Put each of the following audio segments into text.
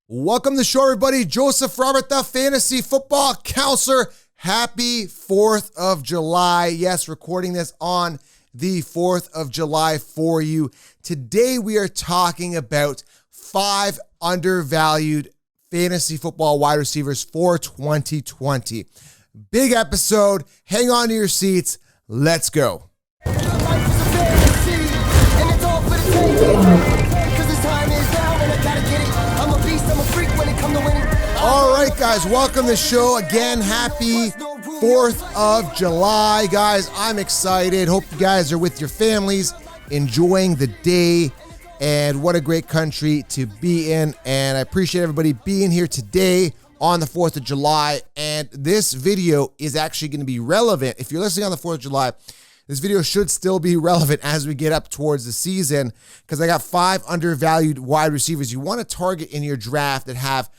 Welcome to the show, everybody. Joseph Robert, the fantasy football counselor. Happy 4th of July. Yes, recording this on the 4th of July for you. Today, we are talking about 5 undervalued fantasy football wide receivers for 2020. Big episode. Hang on to your seats. Let's go. All right, guys, welcome to the show again. Happy 4th of July, guys. I'm excited. Hope you guys are with your families, enjoying the day, and what a great country to be in. And I appreciate everybody being here today on the 4th of July. And this video is actually going to be relevant. If you're listening on the 4th of July, this video should still be relevant as we get up towards the season, because I got 5 undervalued wide receivers you want to target in your draft that have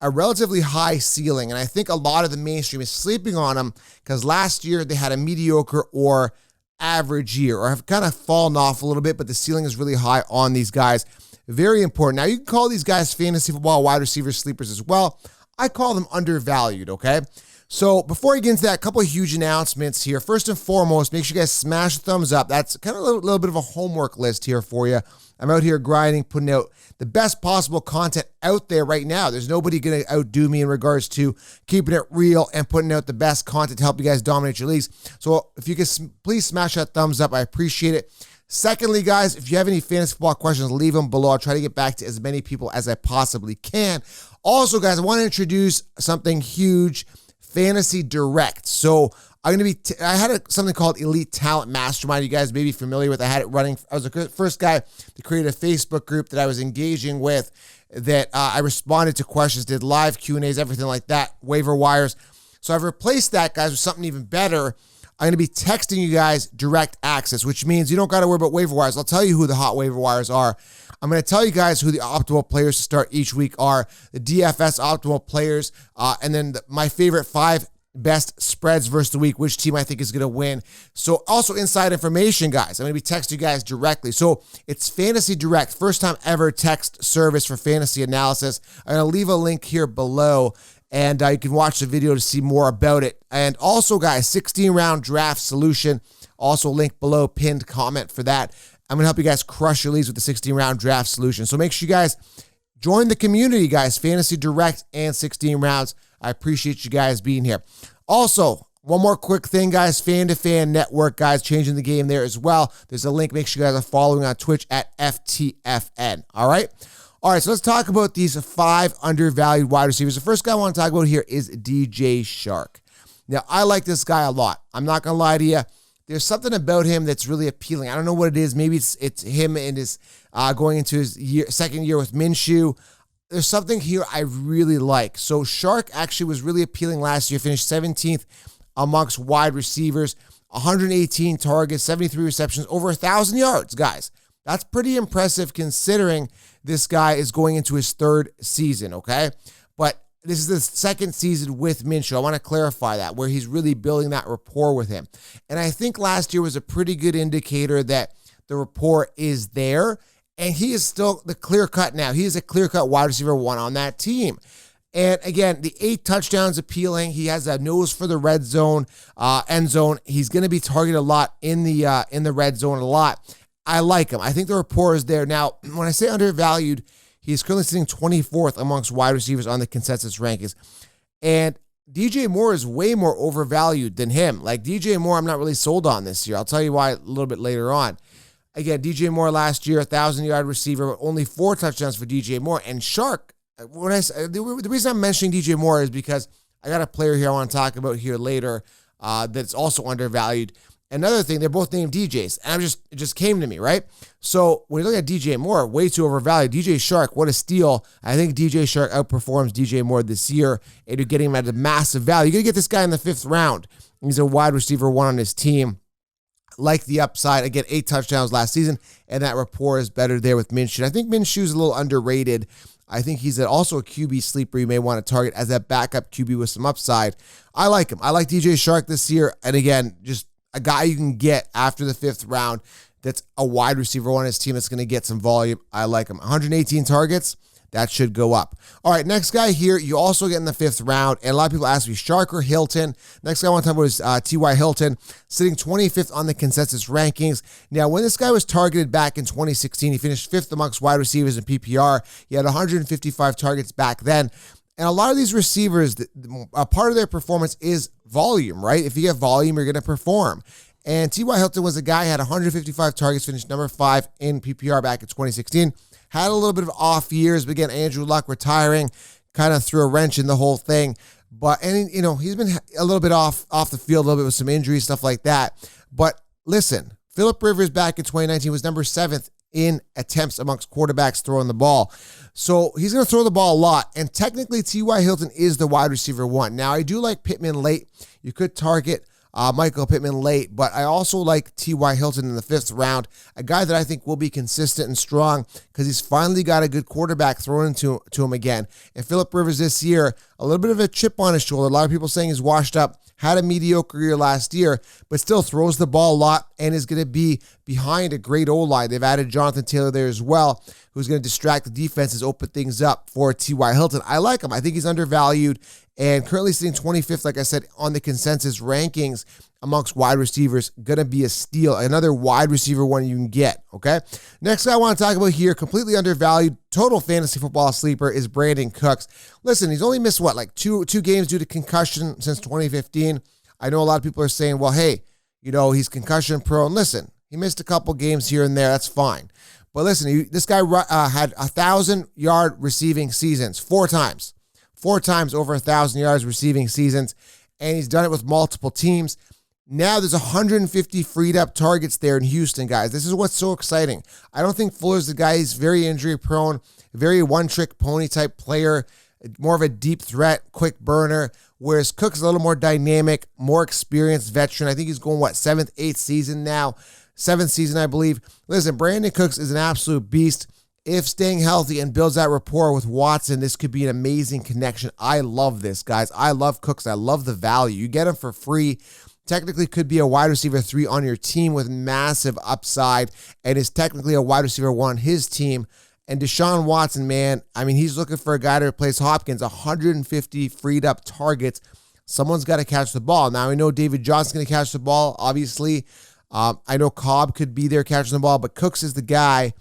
a relatively high ceiling. And I think a lot of the mainstream is sleeping on them because last year they had a mediocre or average year, or have kind of fallen off a little bit, but the ceiling is really high on these guys. Very important. Now, you can call these guys fantasy football wide receiver sleepers as well. I call them undervalued, okay? So before I get into that, a couple of huge announcements here. First and foremost, make sure you guys smash the thumbs up. That's kind of a little bit of a homework list here for you. I'm out here grinding, putting out the best possible content out there right now. There's nobody going to outdo me in regards to keeping it real and putting out the best content to help you guys dominate your leagues. So if you could please smash that thumbs up, I appreciate it. Secondly, guys, if you have any fantasy football questions, leave them below. I'll try to get back to as many people as I possibly can. Also, guys, I want to introduce something huge, Fantasy Direct. So I'm going to be, I had something called Elite Talent Mastermind. You guys may be familiar with. I had it running. I was the first guy to create a Facebook group that I was engaging with, that I responded to questions, did live Q&As, everything like that, waiver wires. So I've replaced that, guys, with something even better. I'm going to be texting you guys direct access, which means you don't got to worry about waiver wires. I'll tell you who the hot waiver wires are. I'm going to tell you guys who the optimal players to start each week are, the DFS optimal players, and then my favorite 5 best spreads versus the week, which team I think is going to win. So also inside information, guys. I'm going to be texting you guys directly. So it's Fantasy Direct, first time ever text service for fantasy analysis. I'm going to leave a link here below, and you can watch the video to see more about it. And also, guys, 16-round draft solution, also link below, pinned comment for that. I'm going to help you guys crush your leagues with the 16-round draft solution. So make sure you guys join the community, guys, Fantasy Direct and 16 rounds. I appreciate you guys being here. Also, one more quick thing, guys, Fan to Fan Network, guys, changing the game there as well. There's a link. Make sure you guys are following on Twitch at FTFN. All right? All right, so let's talk about these 5 undervalued wide receivers. The first guy I want to talk about here is DJ Chark. Now, I like this guy a lot. I'm not going to lie to you. There's something about him that's really appealing. I don't know what it is. Maybe it's him and his going into his second year with Minshew. There's something here I really like. So Chark actually was really appealing last year, finished 17th amongst wide receivers, 118 targets, 73 receptions, over 1,000 yards, guys. That's pretty impressive considering this guy is going into his 3rd season, okay? But this is the 2nd season with Minshew. I want to clarify that, where he's really building that rapport with him. And I think last year was a pretty good indicator that the rapport is there. And he is still the clear-cut now. He is a clear-cut wide receiver 1 on that team. And again, the 8 touchdowns appealing. He has a nose for the red zone, end zone. He's going to be targeted a lot in the red zone a lot. I like him. I think the rapport is there. Now, when I say undervalued, he's currently sitting 24th amongst wide receivers on the consensus rankings. And DJ Moore is way more overvalued than him. Like DJ Moore, I'm not really sold on this year. I'll tell you why a little bit later on. Again, DJ Moore last year, 1,000-yard receiver, but only 4 touchdowns for DJ Moore. And Chark, the reason I'm mentioning DJ Moore is because I got a player here I want to talk about here later that's also undervalued. Another thing, they're both named DJs, and it just came to me, right? So when you look at DJ Moore, way too overvalued. DJ Chark, what a steal. I think DJ Chark outperforms DJ Moore this year, and you're getting him at a massive value. You're going to get this guy in the 5th round. He's a wide receiver 1 on his team. Like the upside. Again, 8 touchdowns last season, and that rapport is better there with Minshew. I think Minshew's a little underrated. I think he's also a QB sleeper you may want to target as that backup QB with some upside. I like him. I like DJ Chark this year, and again, just a guy you can get after the 5th round that's a wide receiver on his team that's going to get some volume. I like him. 118 targets. that should go up. All right, next guy here, you also get in the 5th round, and a lot of people ask me, Shark or Hilton? Next guy I want to talk about is T.Y. Hilton, sitting 25th on the consensus rankings. Now, when this guy was targeted back in 2016, he finished 5th amongst wide receivers in PPR. He had 155 targets back then. And a lot of these receivers, a part of their performance is volume, right? If you get volume, you're going to perform. And T.Y. Hilton was a guy who had 155 targets, finished number 5 in PPR back in 2016. Had a little bit of off years, but again, Andrew Luck retiring kind of threw a wrench in the whole thing. But, and you know, he's been a little bit off the field, a little bit with some injuries, stuff like that. But listen, Phillip Rivers back in 2019 was number 7th in attempts amongst quarterbacks throwing the ball. So he's going to throw the ball a lot. And technically, T.Y. Hilton is the wide receiver 1. Now, I do like Pittman late. You could target Michael Pittman late, but I also like T.Y. Hilton in the 5th round, a guy that I think will be consistent and strong because he's finally got a good quarterback thrown into him again. And Phillip Rivers this year, a little bit of a chip on his shoulder. A lot of people saying he's washed up, had a mediocre year last year, but still throws the ball a lot and is going to be behind a great O-line. They've added Jonathan Taylor there as well, who's going to distract the defenses, open things up for T.Y. Hilton. I like him. I think he's undervalued and currently sitting 25th, like I said, on the consensus rankings amongst wide receivers. Going to be a steal. Another wide receiver 1 you can get, okay? Next guy I want to talk about here, completely undervalued, total fantasy football sleeper, is Brandon Cooks. Listen, he's only missed, what, like two games due to concussion since 2015. I know a lot of people are saying, well, hey, you know, he's concussion prone. Listen, he missed a couple games here and there. That's fine. But listen, this guy had 1,000-yard receiving seasons 4 times. 4 times over 1,000 yards receiving seasons, and he's done it with multiple teams. Now there's 150 freed up targets there in Houston, guys. This is what's so exciting. I don't think Fuller's the guy. He's very injury prone, very one-trick pony type player, more of a deep threat, quick burner, whereas Cook's a little more dynamic, more experienced veteran. I think he's going, 7th, 8th season now. 7th season, I believe. Listen, Brandon Cooks is an absolute beast. If staying healthy and builds that rapport with Watson, this could be an amazing connection. I love this, guys. I love Cooks. I love the value. You get him for free. Technically could be a wide receiver 3 on your team with massive upside and is technically a wide receiver 1 on his team. And Deshaun Watson, man, I mean, he's looking for a guy to replace Hopkins. 150 freed up targets. Someone's got to catch the ball. Now, I know David Johnson's going to catch the ball, obviously. I know Cobb could be there catching the ball, but Cooks is the guy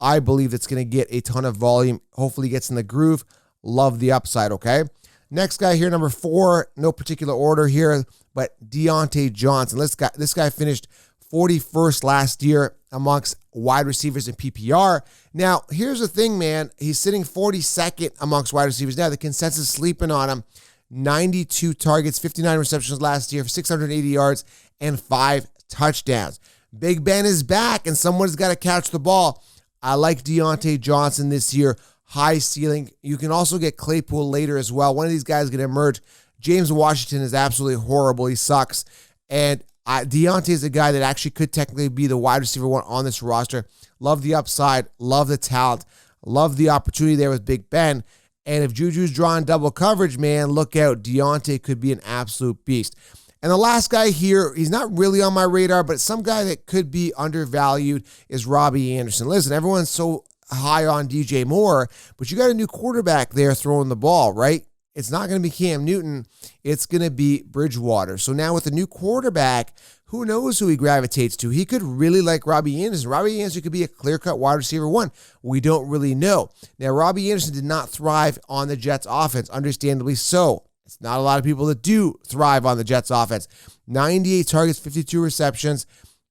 I believe that's going to get a ton of volume. Hopefully gets in the groove. Love the upside, okay? Next guy here, number 4, no particular order here, but Deontay Johnson. This guy finished 41st last year amongst wide receivers in PPR. Now, here's the thing, man. He's sitting 42nd amongst wide receivers. Now, the consensus is sleeping on him. 92 targets, 59 receptions last year for 680 yards and 5 touchdowns. Big Ben is back, and someone's got to catch the ball. I like Deontay Johnson this year. High ceiling. You can also get Claypool later as well. One of these guys is going to emerge. James Washington is absolutely horrible. He sucks. And Deontay is a guy that actually could technically be the wide receiver 1 on this roster. Love the upside. Love the talent. Love the opportunity there with Big Ben. And if Juju's drawing double coverage, man, look out. Deontay could be an absolute beast. And the last guy here, he's not really on my radar, but some guy that could be undervalued is Robbie Anderson. Listen, everyone's so high on DJ Moore, but you got a new quarterback there throwing the ball, right? It's not going to be Cam Newton. It's going to be Bridgewater. So now with a new quarterback, who knows who he gravitates to? He could really like Robbie Anderson. Robbie Anderson could be a clear-cut wide receiver 1. We don't really know. Now, Robbie Anderson did not thrive on the Jets offense, understandably so. It's not a lot of people that do thrive on the Jets offense. 98 targets, 52 receptions,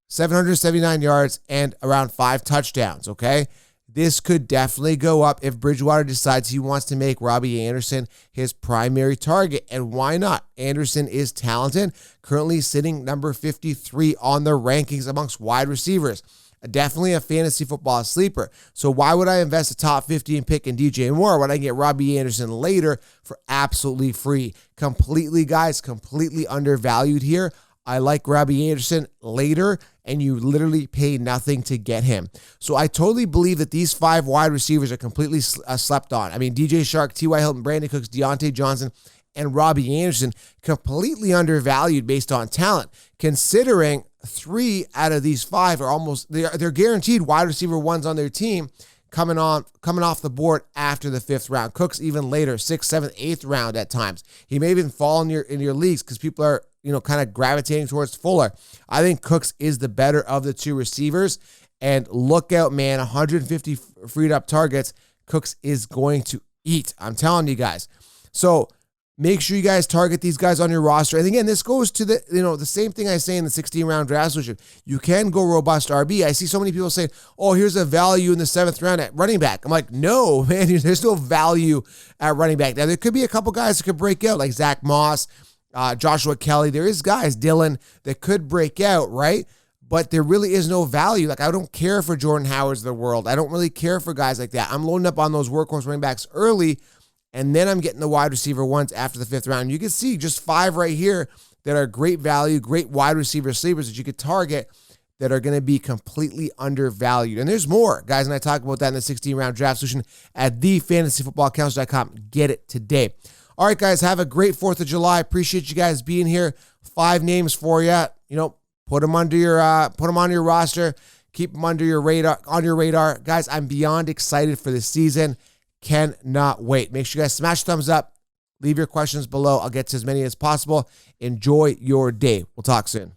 779 yards, and around 5 touchdowns, okay? This could definitely go up if Bridgewater decides he wants to make Robbie Anderson his primary target. And why not? Anderson is talented, currently sitting number 53 on the rankings amongst wide receivers. Definitely a fantasy football sleeper. So why would I invest a top 15 pick in DJ Moore when I get Robbie Anderson later for absolutely free? Completely, guys, completely undervalued here. I like Robbie Anderson later, and you literally pay nothing to get him. So I totally believe that these 5 wide receivers are completely slept on. I mean, DJ Shark, T.Y. Hilton, Brandon Cooks, Deontay Johnson, and Robbie Anderson, completely undervalued based on talent, considering 3 out of these 5 are almost, they're guaranteed wide receiver 1s on their team, coming off the board after the 5th round. Cooks even later, 6th, 7th, 8th round at times. He may even fall in your leagues because people are, kind of gravitating towards Fuller. I think Cooks is the better of the two receivers. And look out, man, 150 freed up targets. Cooks is going to eat. I'm telling you guys. So make sure you guys target these guys on your roster. And again, this goes to the same thing I say in the 16-round draft solution. You can go robust RB. I see so many people saying, oh, here's a value in the 7th round at running back. I'm like, no, man, there's no value at running back. Now, there could be a couple guys that could break out, like Zach Moss, Joshua Kelly. There is guys, Dylan, that could break out, right? But there really is no value. Like, I don't care for Jordan Howards of the world. I don't really care for guys like that. I'm loading up on those workhorse running backs early, and then I'm getting the wide receiver ones after the 5th round. You can see just 5 right here that are great value, great wide receiver sleepers that you could target that are going to be completely undervalued. And there's more, guys, and I talk about that in the 16-round draft solution at thefantasyfootballcounselor.com. Get it today. All right, guys, have a great 4th of July. Appreciate you guys being here. 5 names for you. Put them on your roster. Keep them under your radar. Guys, I'm beyond excited for this season. Cannot wait. Make sure you guys smash thumbs up. Leave your questions below. I'll get to as many as possible. Enjoy your day. We'll talk soon.